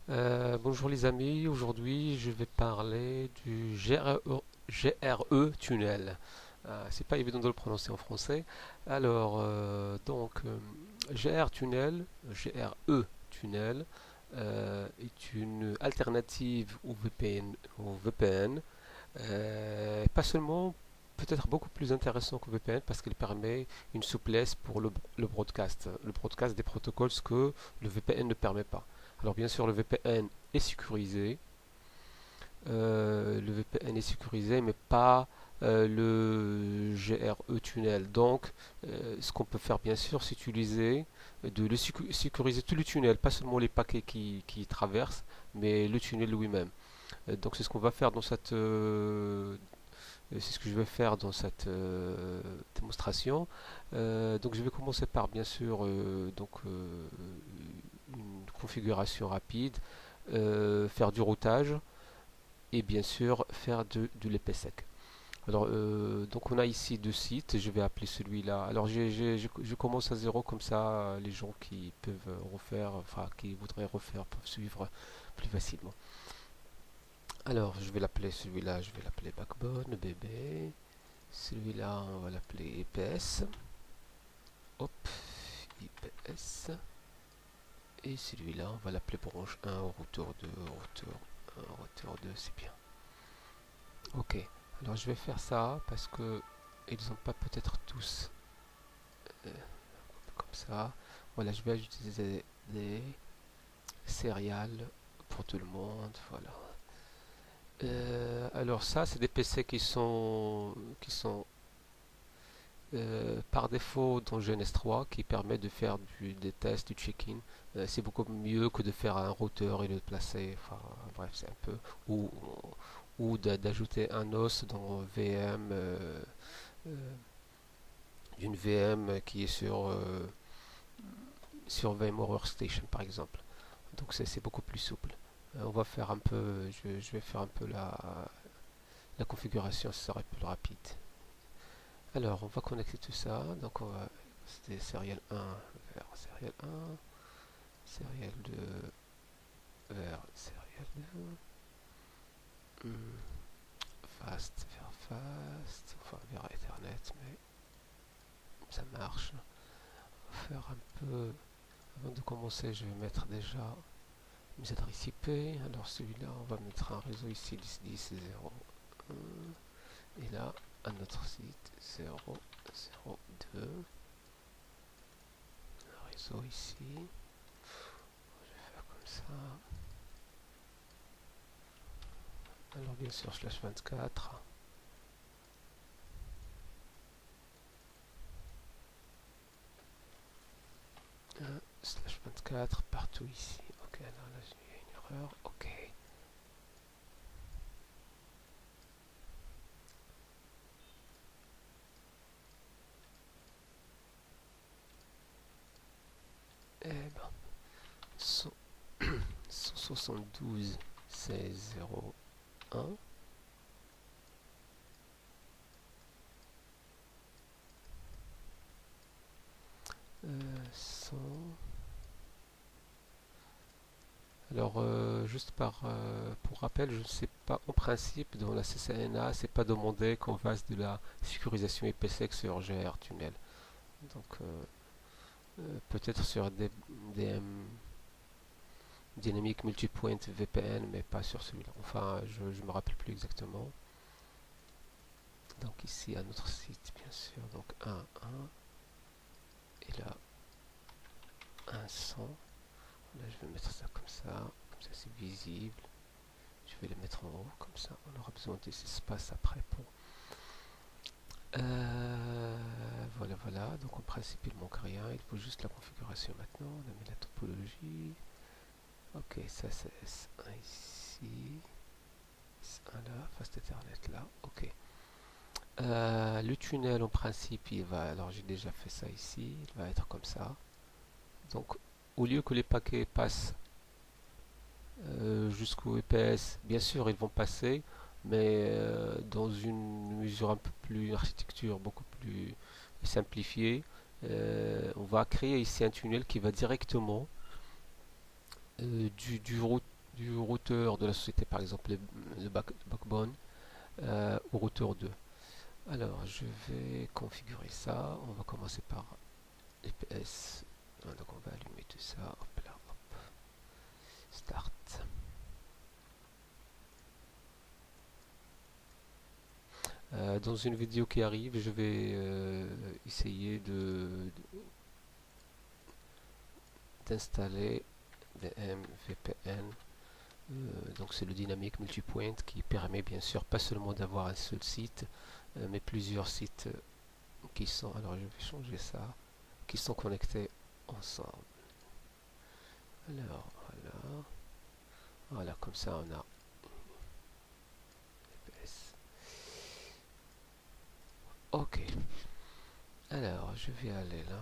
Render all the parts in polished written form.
Bonjour les amis, aujourd'hui je vais parler du GRE tunnel. C'est pas évident de le prononcer en français. Alors, GR tunnel, GRE tunnel est une alternative au VPN, pas seulement, peut-être beaucoup plus intéressant que VPN parce qu'il permet une souplesse pour le broadcast des protocoles, ce que le VPN ne permet pas. Alors bien sûr, est sécurisé, mais pas le GRE tunnel. Donc, ce qu'on peut faire bien sûr, c'est utiliser sécuriser tout le tunnel, pas seulement les paquets qui traversent, mais le tunnel lui-même. Donc, c'est ce qu'on va faire dans c'est ce que je vais faire dans cette démonstration. Donc je vais commencer par bien sûr une configuration rapide, faire du routage et bien sûr faire de l'EPSEC. Alors donc on a ici deux sites, je vais appeler celui-là. Alors je commence à zéro comme ça les gens qui peuvent refaire, enfin qui voudraient refaire peuvent suivre plus facilement. Alors je vais l'appeler celui-là, je vais l'appeler Backbone, bébé. Celui-là, on va l'appeler EPS. Hop, IPS. Et celui-là, on va l'appeler branche 1, routeur 2, routeur 1, routeur 2, c'est bien. Ok, alors je vais faire ça parce que ils n'ont pas peut-être tous euh, comme ça. Voilà, je vais ajouter des céréales pour tout le monde. Voilà. Alors ça, c'est des PC qui sont par défaut dans GNS3 qui permet de faire des tests, du check-in. C'est beaucoup mieux que de faire un routeur et de le placer. Enfin, bref, c'est un peu. Ou, ou d'ajouter un os dans VM, d'une VM qui est sur VMware Workstation par exemple. Donc c'est beaucoup plus souple. On va faire un peu, je vais faire un peu la configuration, ce sera plus rapide. Alors, on va connecter tout ça. Donc, c'était serial 1 vers serial 1, serial 2 vers serial 2, fast vers fast, enfin vers Ethernet, mais ça marche. On va faire un peu, avant de commencer, je vais mettre déjà mes adresses IP. Alors, celui-là, on va mettre un réseau ici, 10.10.0.1, et là, un autre site, 0.0.2, un réseau ici. Comme ça. Alors bien sûr slash 24. Slash 24 partout ici. Ok, alors là il y a une erreur. Ok. Eh ben, 172 16 01. 100. Alors, juste pour rappel, je ne sais pas, en principe, dans la CCNA, c'est pas demandé qu'on fasse de la sécurisation IPsec sur GR Tunnel. Donc, peut-être sur des Dynamic Multipoint VPN, mais pas sur celui-là. Enfin, je ne me rappelle plus exactement. Donc ici, un autre site, bien sûr. Donc 1, 1. Et là, 1, 100. Là, je vais mettre ça comme ça. Comme ça, c'est visible. Je vais les mettre en haut, comme ça. On aura besoin de ces espaces après pour... voilà, voilà. Donc en principe, il ne manque rien. Il faut juste la configuration maintenant. On a mis la topologie. Ok, ça c'est S1 ici. S1 là. Fast Ethernet là. Ok. Le tunnel en principe il va, alors j'ai déjà fait ça ici, il va être comme ça. Donc au lieu que les paquets passent jusqu'au EPS, bien sûr ils vont passer, mais dans une mesure un peu plus, une architecture beaucoup plus simplifiée. On va créer ici un tunnel qui va directement du routeur de la société, par exemple le backbone, au routeur 2. Alors je vais configurer ça. On va commencer par l'IPS. Donc on va allumer tout ça. Hop là, hop. Start. Dans une vidéo qui arrive, je vais essayer d'installer DMVPN. Donc c'est le dynamique multipoint qui permet bien sûr pas seulement d'avoir un seul site, mais plusieurs sites qui sont, alors je vais changer ça, qui sont connectés ensemble. Alors voilà, comme ça on a l'IPS. Ok, alors je vais aller là,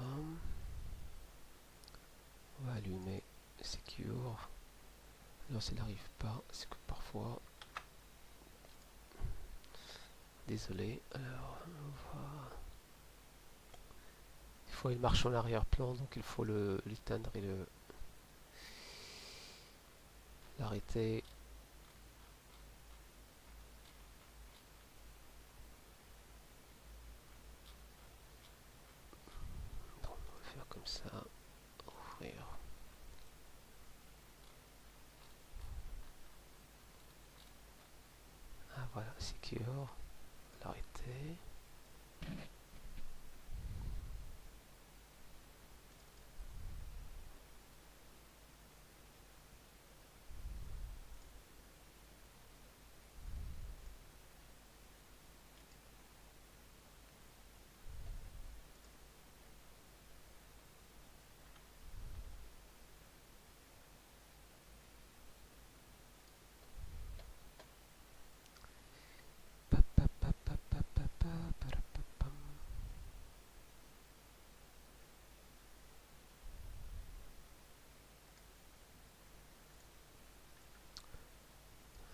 on va allumer Secure. Alors s'il n'arrive pas, c'est que parfois, désolé, alors on va, des fois il marche en arrière-plan, donc il faut l'éteindre et l'arrêter. On va faire comme ça, ouvrir. Ah voilà, Secure, l'arrêter.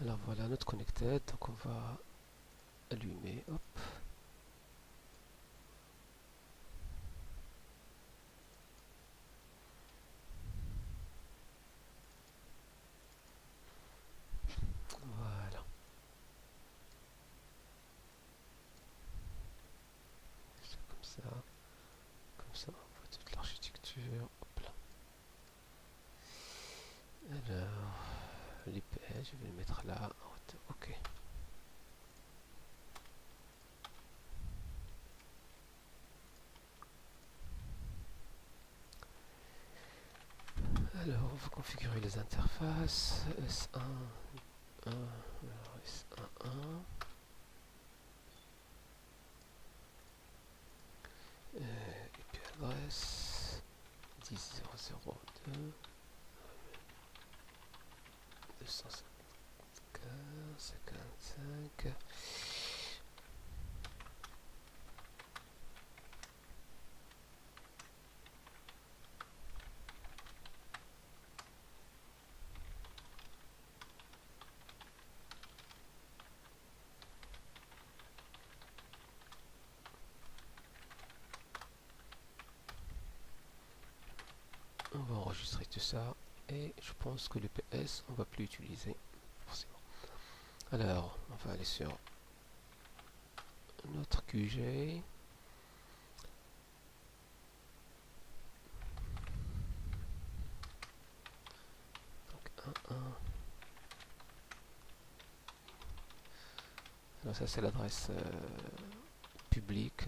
Alors voilà notre connected, donc on va allumer, hop. Voilà, c'est comme ça on voit toute l'architecture, hop là. Alors, l'IPS, je vais le mettre là, ok. Alors, on va configurer les interfaces, S1, 1, alors S1, 1. IP adresse 10.0.0.2 255. On va enregistrer tout ça et je pense que le PS on va plus utiliser forcément. Alors on va aller sur notre QG. Donc 1, 1. Alors ça c'est l'adresse publique.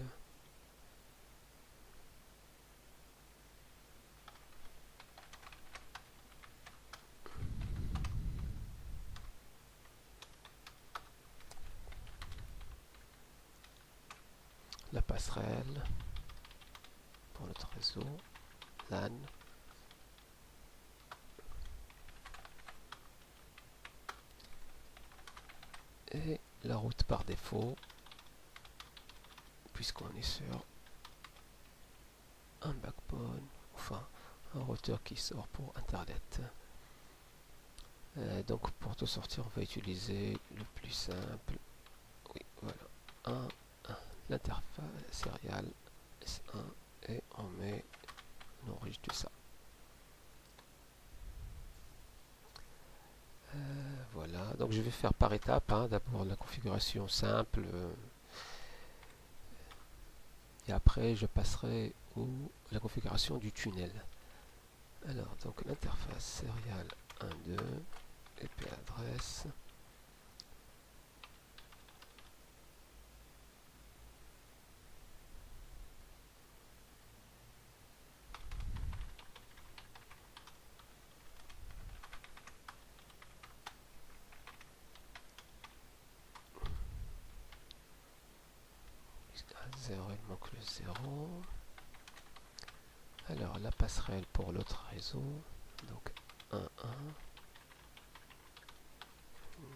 La passerelle pour notre réseau LAN. Et la route par défaut, puisqu'on est sur un backbone, enfin un routeur qui sort pour internet. Donc pour tout sortir, on va utiliser le plus simple. Oui, voilà, l'interface serial S1 et on enregistre tout ça. donc je vais faire par étapes, hein. D'abord la configuration simple, et après je passerai à la configuration du tunnel. Alors, donc l'interface serial 1.2, IP adresse. Il manque le 0. Alors la passerelle pour l'autre réseau, donc 1.1,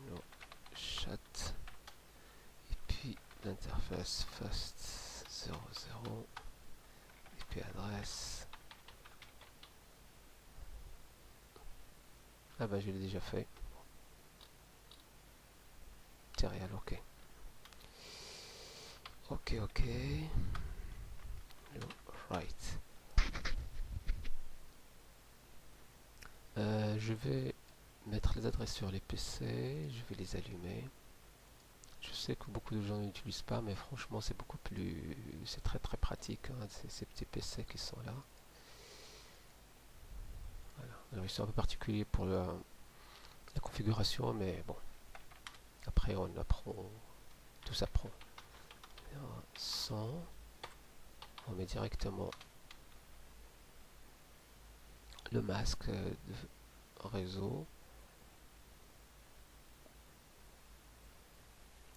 no chat, et puis l'interface fast 0.0, IP adresse. Ah bah je l'ai déjà fait. Serial, ok. Ok. Right. Je vais mettre les adresses sur les PC, je vais les allumer. Je sais que beaucoup de gens n'utilisent pas, mais franchement c'est beaucoup plus, c'est très pratique, hein, ces petits PC qui sont là. Voilà. Alors ils sont un peu particuliers pour la configuration, mais bon, après on apprend, tout s'apprend. 100, on met directement le masque de réseau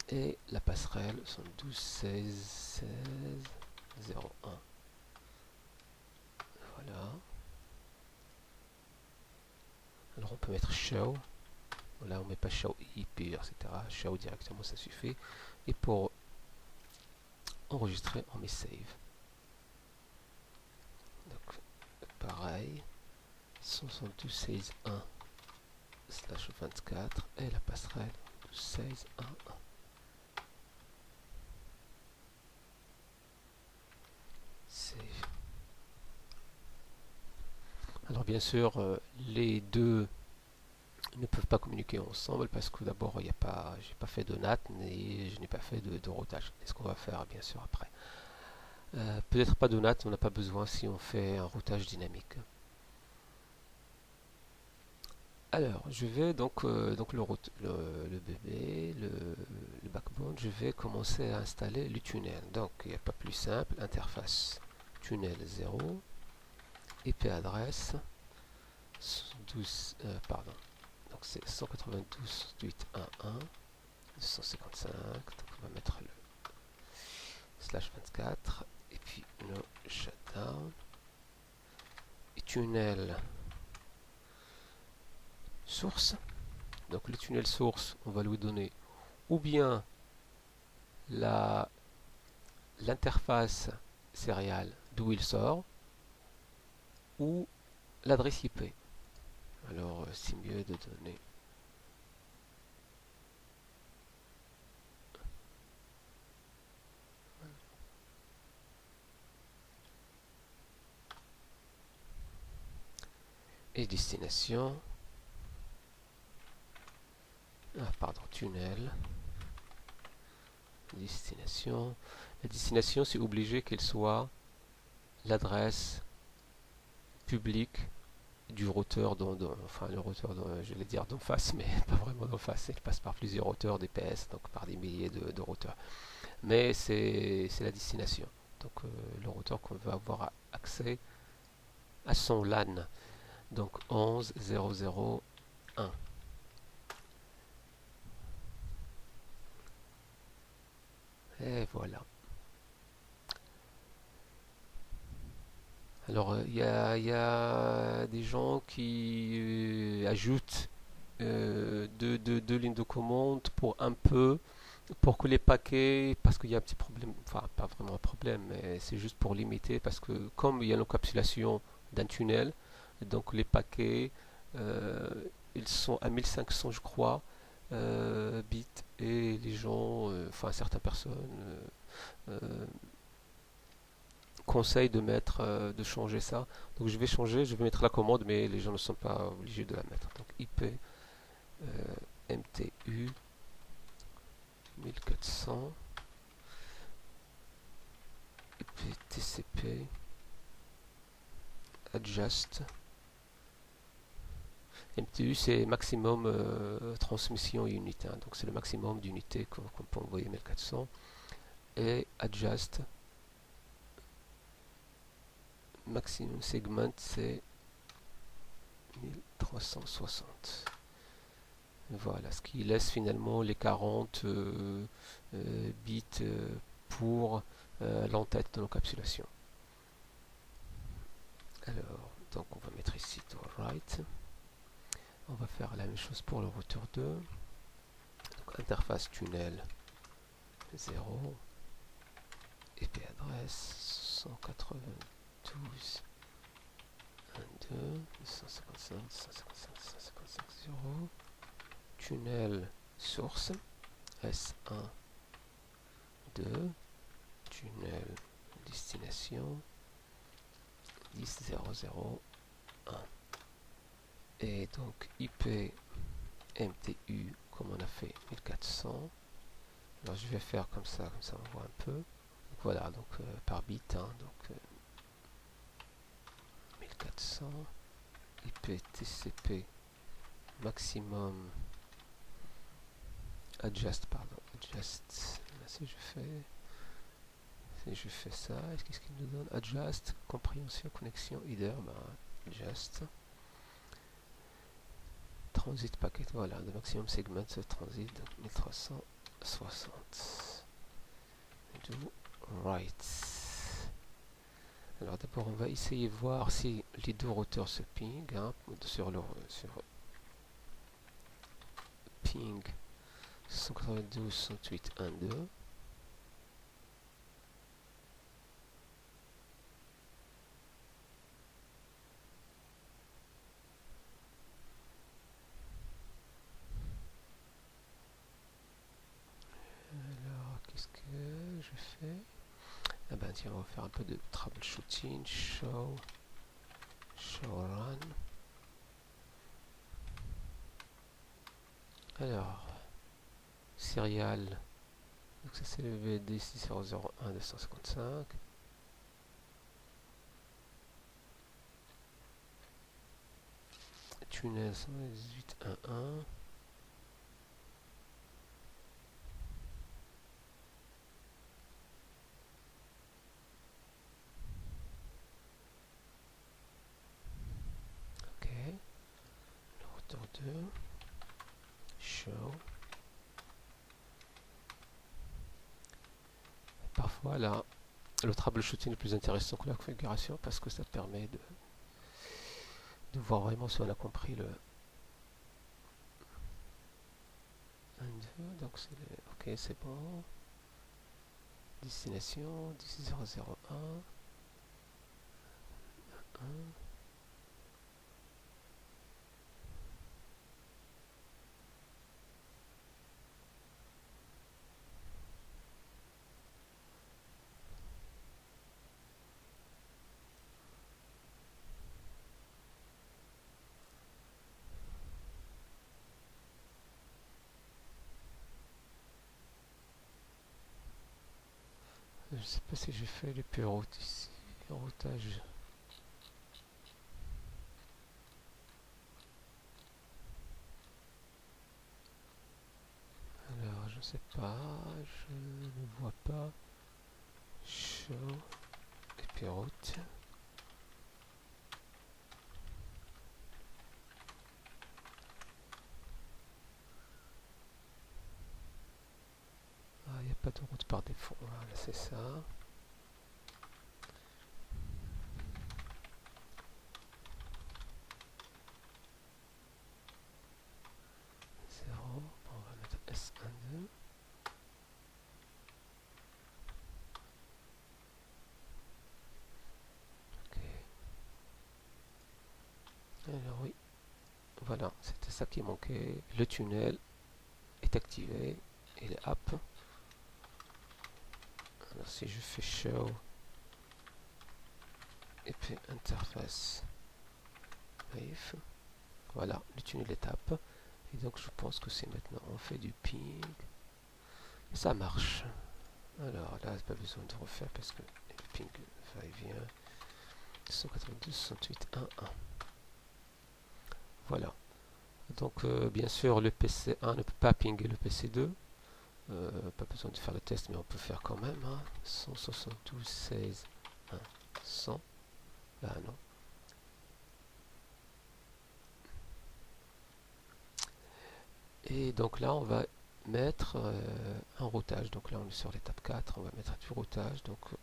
et la passerelle sont 12 16 16 01. Voilà. Alors on peut mettre show. Là on met pas show IP, etc. Show directement, ça suffit. Et pour enregistrer, on met save. Donc pareil, 172 16 1 slash 24 et la passerelle 12 16 1 1. Save. Alors bien sûr, les deux ne peuvent pas communiquer ensemble parce que d'abord j'ai pas fait de NAT et je n'ai pas fait de routage. C'est ce qu'on va faire bien sûr après. Peut-être pas de NAT, on n'a pas besoin si on fait un routage dynamique. Alors je vais donc le bébé, le backbone, je vais commencer à installer le tunnel. Donc il n'y a pas plus simple, interface tunnel 0, IP adresse 12, pardon. Donc c'est 192.8.1.1 255, donc on va mettre le slash 24 et puis no shutdown et tunnel source. Donc le tunnel source, on va lui donner ou bien l'interface serial d'où il sort ou l'adresse IP. Alors c'est mieux de donner et destination, pardon, tunnel, destination. La destination, c'est obligé qu'elle soit l'adresse publique du routeur enfin le routeur je vais dire d'en face, mais pas vraiment d'en face, il passe par plusieurs routeurs DPS, donc par des milliers de routeurs, mais c'est la destination, donc le routeur qu'on veut avoir accès à son LAN, donc 11.0.0.1. Et voilà. Alors il y a des gens qui ajoutent deux lignes de commande pour que les paquets, parce qu'il y a un petit problème, enfin pas vraiment un problème, mais c'est juste pour limiter, parce que comme il y a l'encapsulation d'un tunnel, donc les paquets, euh, ils sont à 1500 je crois, bits, et les gens, enfin certaines personnes conseillent de changer ça. Donc je vais changer, je vais mettre la commande, mais les gens ne sont pas obligés de la mettre. Donc IP MTU MTU 1400 IP TCP adjust. MTU c'est maximum transmission unit, hein, donc c'est le maximum d'unités qu'on peut envoyer 1400. Et adjust maximum segment c'est 1360. Voilà, ce qui laisse finalement les 40 bits pour l'entête de l'encapsulation. Alors, donc on va mettre ici to write. On va faire la même chose pour le routeur 2. Donc, interface tunnel 0. IP adresse 192 12 155 155 155 0. Tunnel source S1 2. Tunnel destination 10.0.0.1. Et donc IP MTU comme on a fait 1400. Alors je vais faire comme ça on voit un peu. Donc, voilà, donc par bit, hein, donc 1400 IP TCP maximum adjust, pardon, adjust. Là, si je fais ça, qu'est-ce qu'il nous donne? Adjust, compréhension, connexion, header, ben, adjust. Transit packet, voilà, le maximum segment transit, donc 1360. Do write. Alors d'abord on va essayer de voir si les deux routeurs se ping, hein, sur ping 192.168.1.2. Alors qu'est-ce que je fais? Ah ben tiens, on va faire un peu de troubleshooting. Show run. Alors serial, donc ça c'est le VD 6001 255. Tunnel 118.1.1. Ok, le routeur 2. Show. Parfois là, le troubleshooting est plus intéressant que la configuration parce que ça permet de voir vraiment si on a compris le 1, 2, donc c'est ok, c'est bon. Destination 10.0.0.1 1. Je sais pas si j'ai fait les plus routes ici, le routage. Alors je sais pas, je ne vois pas. Show et puis route. Ah, il n'y a pas de route par défaut, voilà, c'est ça. On va mettre S12. Ok. Alors oui, voilà, c'était ça qui manquait. Le tunnel est activé. Il est up. Alors si je fais show et puis interface wave, voilà, le tunnel est up. Et donc je pense que c'est maintenant, on fait du ping. Ça marche. Alors là, pas besoin de refaire parce que le ping va et vient. 192, 68, 1, 1. Voilà. Donc bien sûr, le PC1 ne peut pas pinguer le PC2. Pas besoin de faire le test, mais on peut faire quand même. Hein. 172, 16, 1, 100. Là, non. Et donc là, on va mettre un routage. Donc là, on est sur l'étape 4. On va mettre du routage. Donc, on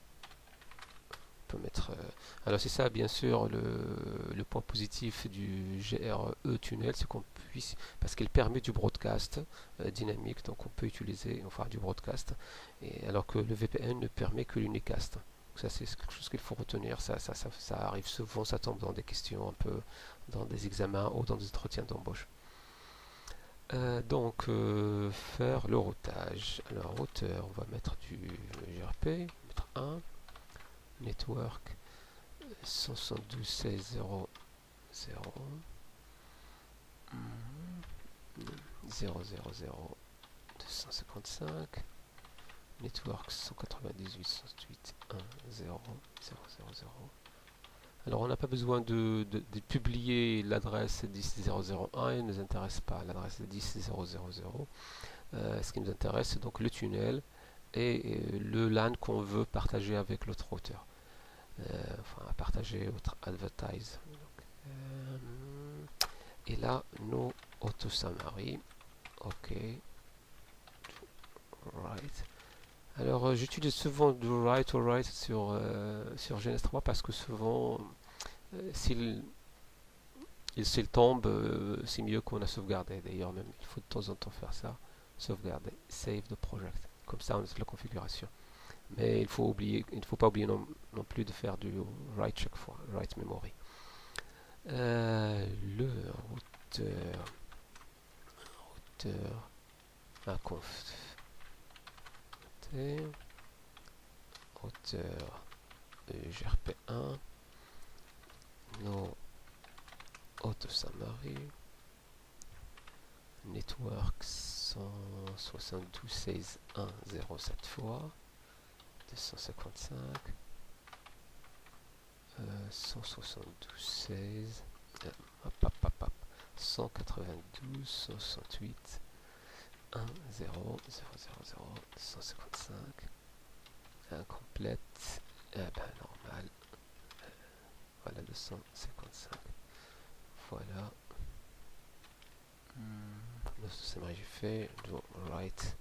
peut mettre. Alors, c'est ça, bien sûr, le point positif du GRE tunnel, c'est qu'on puisse. Parce qu'il permet du broadcast dynamique. Donc, on peut utiliser enfin, du broadcast. Et, alors que le VPN ne permet que l'unicast. Donc, ça, c'est quelque chose qu'il faut retenir. Ça arrive souvent. Ça tombe dans des questions un peu. Dans des examens ou dans des entretiens d'embauche. Donc faire le routage. Alors routeur, on va mettre du GRP, mettre 1, network 172.16.0.0 0.0.0.255 network 198.168.1.0.0.0. Alors on n'a pas besoin de publier l'adresse 10.0.0.1, il ne nous intéresse pas l'adresse 10.0.0.0. Ce qui nous intéresse, c'est donc le tunnel et le LAN qu'on veut partager avec l'autre routeur. Enfin, partager autre advertise. Et là, nos auto summary. OK. Right. Alors, j'utilise souvent du write or write sur GNS3 parce que souvent, s'il tombe, c'est mieux qu'on a sauvegardé. D'ailleurs, même, il faut de temps en temps faire ça. Sauvegarder, save the project. Comme ça, on a la configuration. Mais il ne faut pas oublier non plus de faire du write chaque fois, write memory. Le routeur, un conf, routeur grp1, no auto summary, network 172.16.1.0 fois 255 172.16 192 168 1 0 0 0 0 155 incomplète normal voilà 255 voilà c'est vrai j'ai fait do write.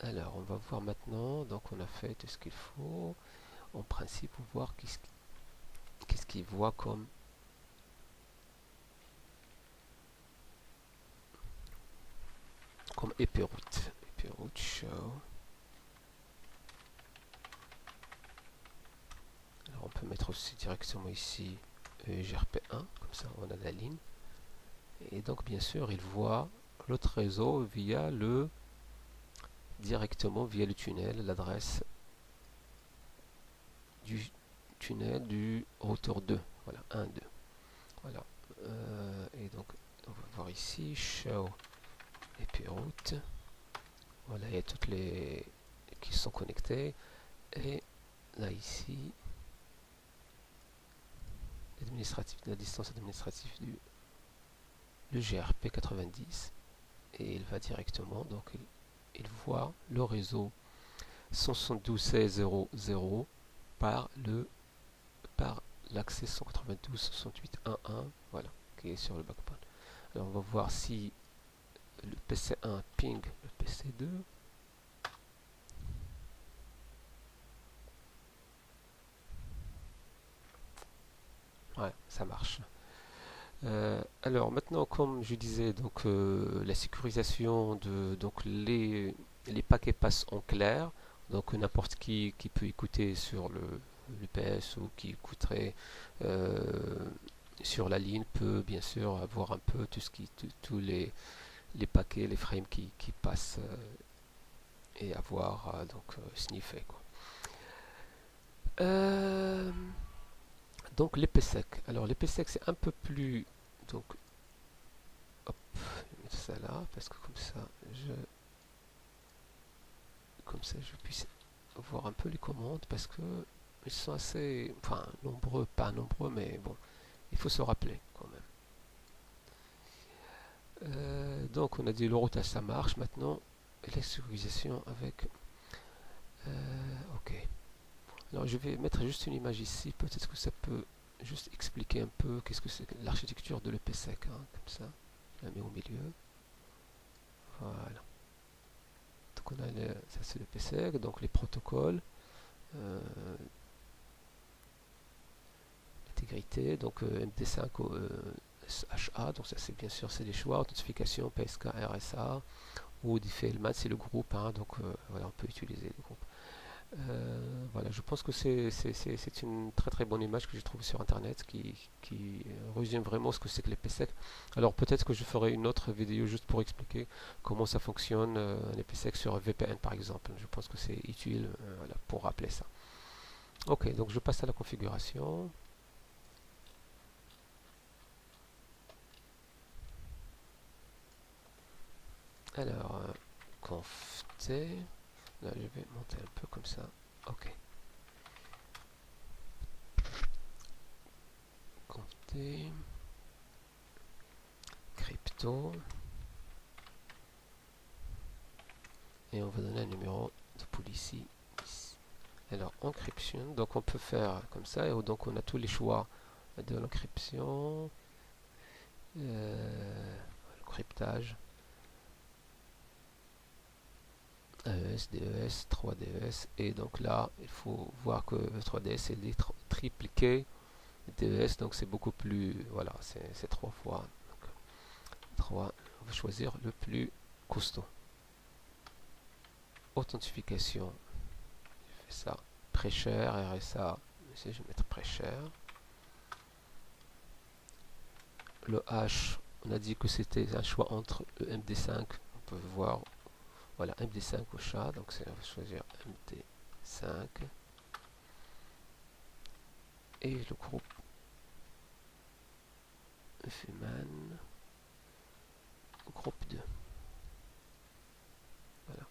Alors on va voir maintenant, donc on a fait tout ce qu'il faut en principe pour voir qu'est-ce qu'il voit comme IP route. IP route show. Alors on peut mettre aussi directement ici grp1, comme ça on a la ligne. Et donc bien sûr il voit l'autre réseau directement via le tunnel, l'adresse du tunnel du routeur 2. Voilà, 1, 2. Voilà. Et donc on va voir ici show IP route. Voilà, il y a toutes les qui sont connectées. Et là ici, la distance administrative du GRP 90. Et il va directement, donc il voit le réseau 172.16.0.0 par l'accès 192.68.1.1, voilà, qui est sur le backbone. Alors on va voir si le PC1 ping le PC2. Ouais, ça marche. Alors maintenant, comme je disais, donc la sécurisation donc les paquets passent en clair, donc n'importe qui peut écouter sur l'UPS ou qui écouterait sur la ligne peut bien sûr avoir un peu tous les paquets, les frames qui passent et avoir donc sniffer quoi. Donc les PSEC. Alors les PSEC c'est un peu plus donc hop, ça, parce que comme ça je puisse voir un peu les commandes, parce que ils sont assez, enfin, nombreux, pas nombreux, mais bon, il faut se rappeler quand même. Donc on a dit le routage ça marche. Maintenant l'extériorisation avec ok. Alors je vais mettre juste une image ici, peut-être que ça peut juste expliquer un peu qu'est-ce que c'est que l'architecture de l'EPSEC, hein, comme ça. Je la mets au milieu. Voilà. Donc on a ça c'est l'EPSEC, donc les protocoles, euh, l'intégrité, donc MD5 HA, donc ça c'est bien sûr c'est les choix, authentification, PSK, RSA, ou Diffie-Hellman, c'est le groupe, hein, donc voilà, on peut utiliser le groupe. Voilà, je pense que c'est une très très bonne image que j'ai trouvée sur internet qui résume vraiment ce que c'est que les PSEC. Alors peut-être que je ferai une autre vidéo juste pour expliquer comment ça fonctionne les PSEC sur VPN par exemple. Je pense que c'est utile voilà, pour rappeler ça. Ok, donc je passe à la configuration. Alors, conft, là je vais monter un peu comme ça. Ok. Conft, crypto. Et on va donner un numéro de policy 10. Alors, encryption, donc on peut faire comme ça, et donc on a tous les choix de l'encryption, le cryptage, AES, DES, 3DES, et donc là, il faut voir que 3DES est tripliqué, DES, donc c'est beaucoup plus, voilà, c'est 3 fois, donc 3, on va choisir le plus costaud. Authentification, je fais ça, pré-cher, RSA, je vais mettre pré-cher. Le H, on a dit que c'était un choix entre le MD5, on peut voir, voilà, MD5 au chat, donc on va choisir MD5 et le groupe Fuman, groupe 2. Voilà.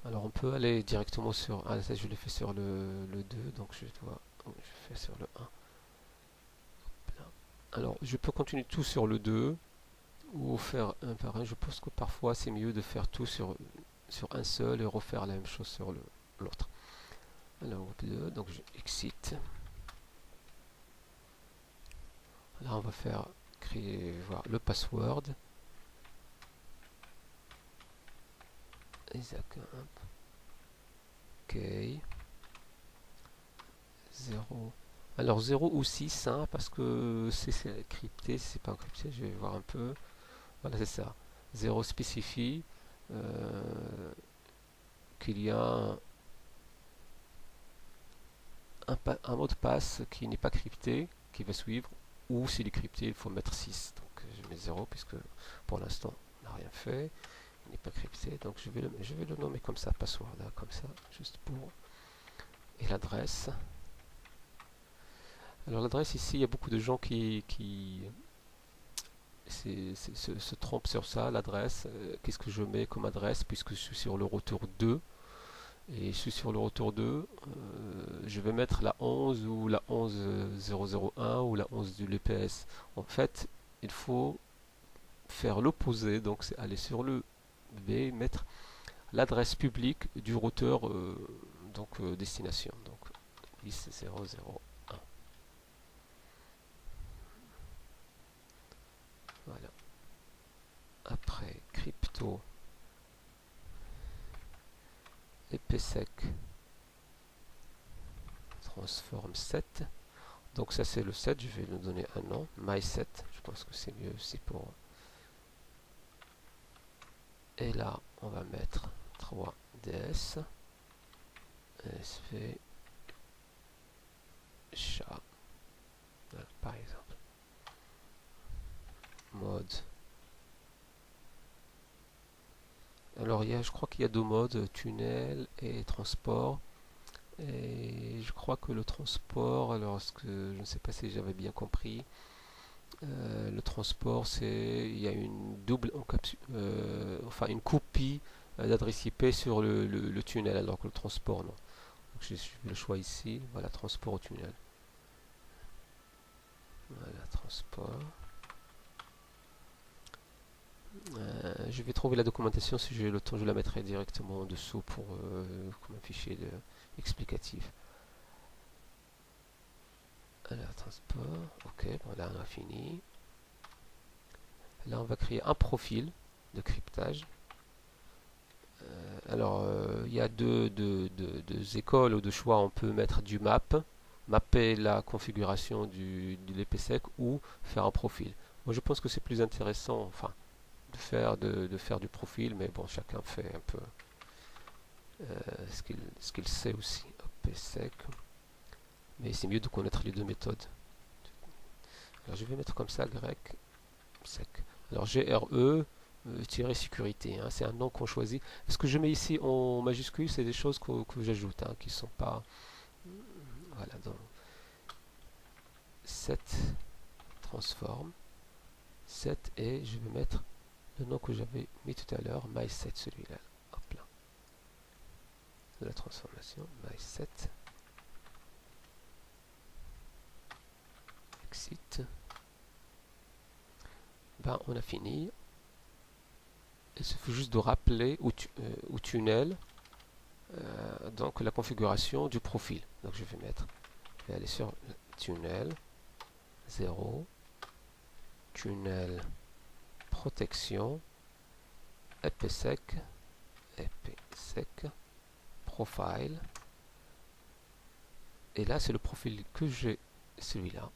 Alors on peut aller directement sur, ah ça je l'ai fait sur le 2, donc je fais sur le 1. Alors je peux continuer tout sur le 2 ou faire un par un. Je pense que parfois c'est mieux de faire tout sur un seul et refaire la même chose sur l'autre. Alors groupe 2, donc je exit. Là on va faire créer voir le password. Isaac, ok. 0. Alors 0 ou 6, hein, parce que c'est crypté, c'est pas encrypté, je vais voir un peu. Voilà, c'est ça. 0 spécifie qu'il y a un mot de passe qui n'est pas crypté, qui va suivre, ou s'il est crypté, il faut mettre 6. Donc je mets 0 puisque pour l'instant on n'a rien fait. Il n'est pas crypté, donc je vais le nommer comme ça, password, hein, comme ça, juste pour. Et l'adresse. Alors l'adresse ici, il y a beaucoup de gens qui se trompent sur ça, l'adresse. Qu'est-ce que je mets comme adresse puisque je suis sur le retour 2 et je suis sur le retour 2, je vais mettre la 11 ou la 11001 ou la 11 du l'EPS. En fait, il faut faire l'opposé, donc c'est aller sur le B, mettre l'adresse publique du routeur destination, donc 10.0.0.1. Voilà. Après crypto EPSEC transform 7. Donc ça c'est le 7, je vais lui donner un nom, my7, je pense que c'est mieux aussi pour. Et là on va mettre 3ds sv chat, voilà, par exemple mode. Alors je crois qu'il y a deux modes, tunnel et transport. Et je crois que le transport, alors je ne sais pas si j'avais bien compris, Le transport, c'est il y a une double enfin une copie d'adresse IP sur le tunnel, alors que le transport non. Donc j'ai le choix ici, voilà, transport au tunnel. Voilà, transport. Je vais trouver la documentation, si j'ai le temps, je la mettrai directement en dessous pour comme un fichier explicatif. Alors, transport, ok, voilà, on a fini. Là, on va créer un profil de cryptage. Alors, il y a deux écoles ou deux choix. On peut mettre du mapper la configuration de l'EPSEC ou faire un profil. Moi, je pense que c'est plus intéressant, enfin, de faire du profil, mais bon, chacun fait un peu ce qu'il sait aussi. EPSEC. Mais c'est mieux de connaître les deux méthodes. Alors, je vais mettre comme ça, grec, sec. Alors, GRE, sécurité, hein, c'est un nom qu'on choisit. Ce que je mets ici en majuscule, c'est des choses que j'ajoute, hein, qui ne sont pas... Voilà, donc set transform, set, et je vais mettre le nom que j'avais mis tout à l'heure, myset, celui-là. Hop là. De la transformation, myset. Exit. Ben, on a fini. Il suffit juste de rappeler au tunnel donc la configuration du profil. Donc je vais aller sur tunnel 0, tunnel protection, EPSEC, profile. Et là, c'est le profil que j'ai, celui-là.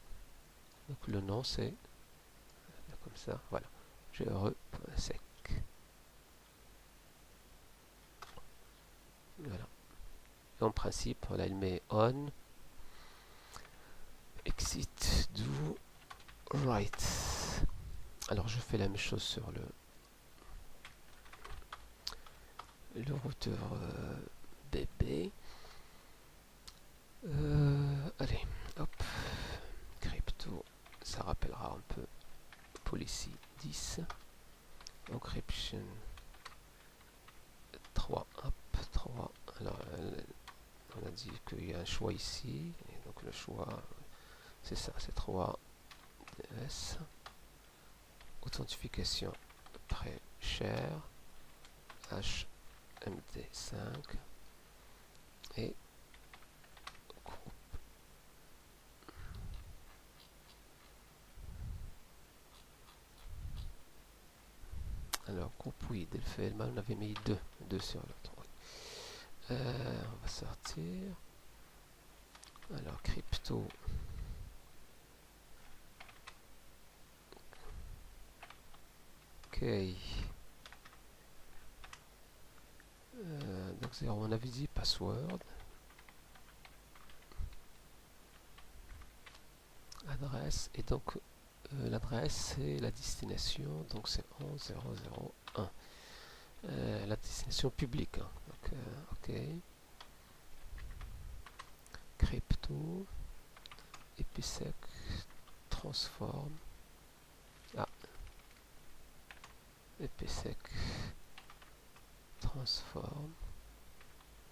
Donc le nom, c'est comme ça, voilà, gre.sec. Voilà. Et en principe, voilà, il met on, exit, do, write. Alors je fais la même chose sur le routeur BB. Allez, hop, crypto, ça rappellera un peu policy 10, encryption 3, hop, 3. Alors on a dit qu'il y a un choix ici, et donc le choix c'est ça, c'est 3 DS, authentification très cher, HMD5 et groupe. Alors groupe, oui, Delphi, on avait mis 2 sur l'autre. On va sortir. Alors crypto. Ok. Donc 0, on avait dit password. Adresse. Et donc l'adresse c'est la destination. Donc c'est 11001. La destination publique. Hein. Donc, ok. Crypto. EPSEC. Transform. Ah. EPSEC. Transform.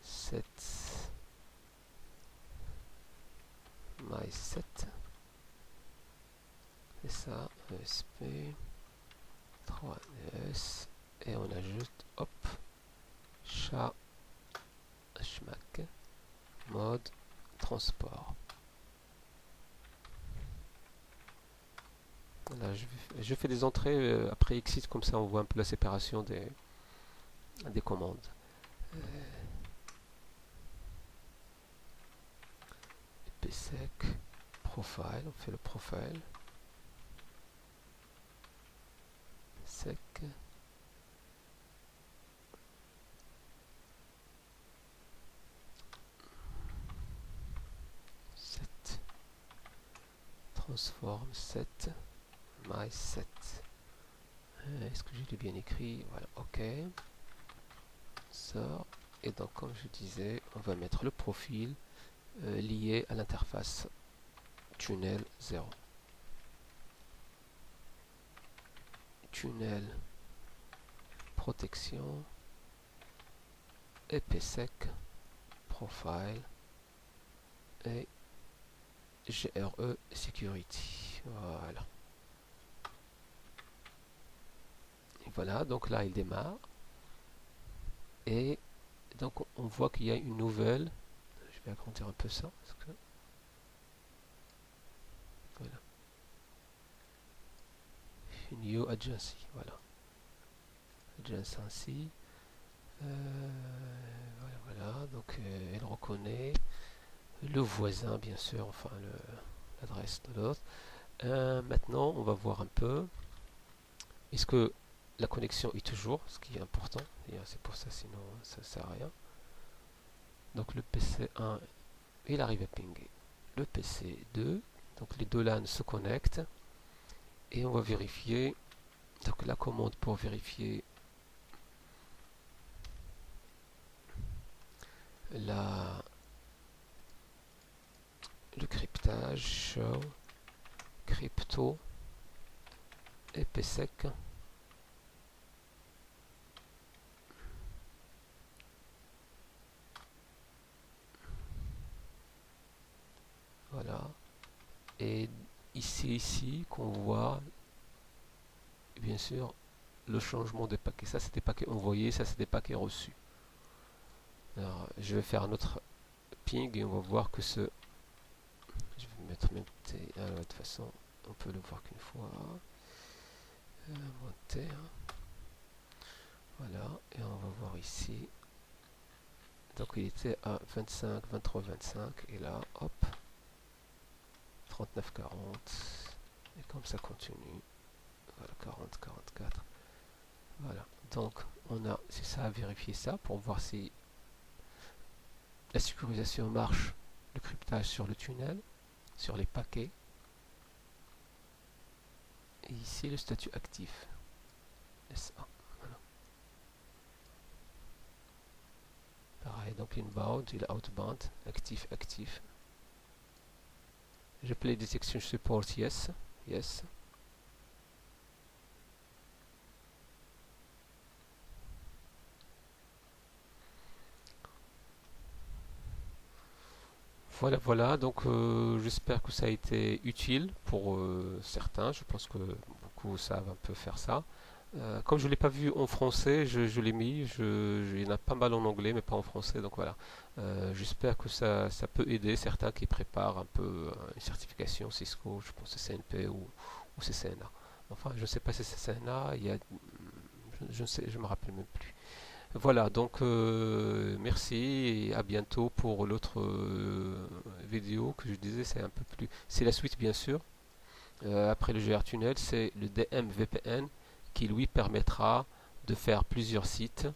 Set. myset. C'est ça. ESP. 3DS. Et on ajoute, hop, chat, HMAC, mode, transport. Là, je fais des entrées après exit, comme ça on voit un peu la séparation des commandes. EPSEC, profile, on fait le profile. Sec. Set. Transform, set. myset. Est-ce que j'ai bien écrit? Voilà, ok. Sort. Et donc, comme je disais, on va mettre le profil lié à l'interface tunnel 0. tunnel, protection, IPsec, profile et GRE Security. Voilà. Et voilà, donc là il démarre. Et donc on voit qu'il y a une nouvelle. Je vais agrandir un peu ça. Parce que, voilà. New Agency. Voilà. Agency. Voilà. Donc elle reconnaît le voisin, bien sûr, enfin l'adresse de l'autre. Maintenant, on va voir un peu. Est-ce que la connexion est toujours, ce qui est important. C'est pour ça, sinon ça ne sert à rien. Donc le PC1, il arrive à pinguer le PC2. Donc les deux LAN se connectent. Et on va vérifier. Donc la commande pour vérifier le cryptage, show, crypto, IPsec. Voilà. Et ici qu'on voit bien sûr le changement des paquets. Ça c'est des paquets envoyés, ça c'est des paquets reçus. Alors je vais faire un autre ping et on va voir que ce... Je vais mettre même... Alors, de toute façon on peut le voir qu'une fois. Monter. Voilà. Et on va voir ici. Donc il était à 25, 23, 25. Et là, hop. 39, 40. Et comme ça continue. Voilà, 40, 44. Voilà. Donc on a, c'est ça, à vérifier ça pour voir si la sécurisation marche, le cryptage sur le tunnel, sur les paquets. Et ici le statut actif. SA. Voilà. Pareil, donc inbound et outbound, actif, actif. Je play detection support, yes, yes. Voilà, donc j'espère que ça a été utile pour certains. Je pense que beaucoup savent un peu faire ça. Comme je ne l'ai pas vu en français, je l'ai mis. Il y en a pas mal en anglais, mais pas en français. Donc voilà. J'espère que ça peut aider certains qui préparent un peu une certification Cisco, je pense CCNP ou CCNA. Enfin, je ne sais pas si c'est CCNA. Je ne sais, je me rappelle même plus. Voilà, donc merci et à bientôt pour l'autre vidéo que je disais, c'est un peu plus... C'est la suite bien sûr. Après le GR Tunnel, c'est le DM VPN qui lui permettra de faire plusieurs sites.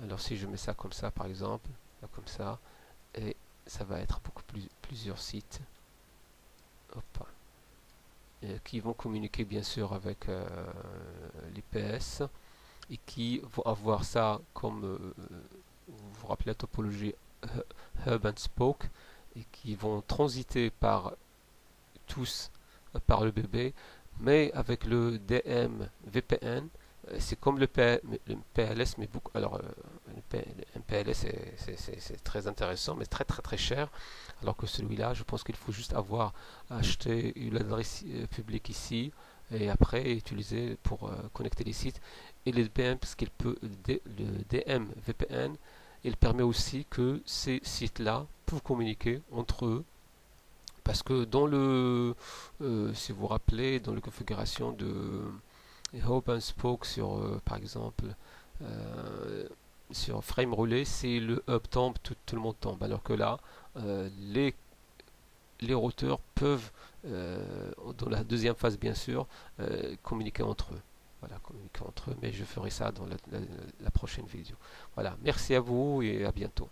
Alors si je mets ça comme ça par exemple, là, comme ça, et ça va être plusieurs sites. Hop. Qui vont communiquer bien sûr avec l'IPS et qui vont avoir ça comme vous vous rappelez la topologie hub and spoke et qui vont transiter par tous par le bébé, mais avec le DM VPN c'est comme le PLS, mais beaucoup. Alors le MPLS c'est très intéressant mais très cher, alors que celui-là je pense qu'il faut juste avoir acheté l'adresse publique ici et après utiliser pour connecter les sites. Et le VPN, parce qu'il peut, le DM VPN, il permet aussi que ces sites-là peuvent communiquer entre eux. Parce que dans le, si vous vous rappelez, dans la configuration de Hub and Spoke sur, par exemple, sur frame relay, si le hub tombe, tout le monde tombe. Alors que là, les routeurs peuvent, dans la deuxième phase bien sûr, communiquer entre eux. Voilà, communiquer entre eux, mais je ferai ça dans la prochaine vidéo. Voilà, merci à vous et à bientôt.